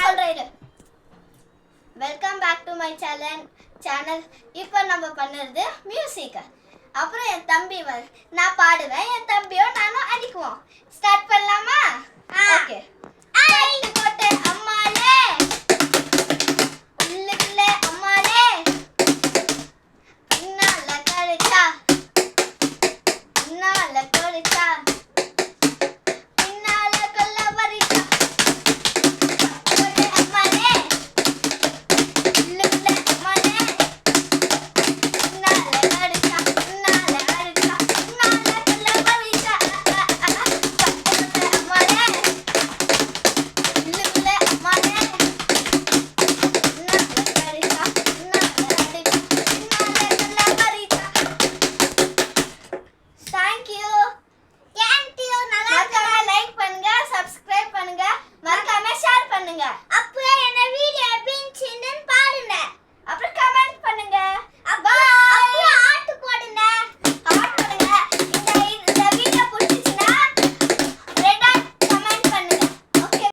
சொல்றேன். Welcome back to my channel. இப்போ நம்ம பண்ணுறது மியூசிக். அப்புறம் என் தம்பி நான் பாடுவேன், என் தம்பியோ நானும் அடிக்குவோம். ஸ்டார்ட் பண்ணலாமா? ஓகே. போட்டு அம்மா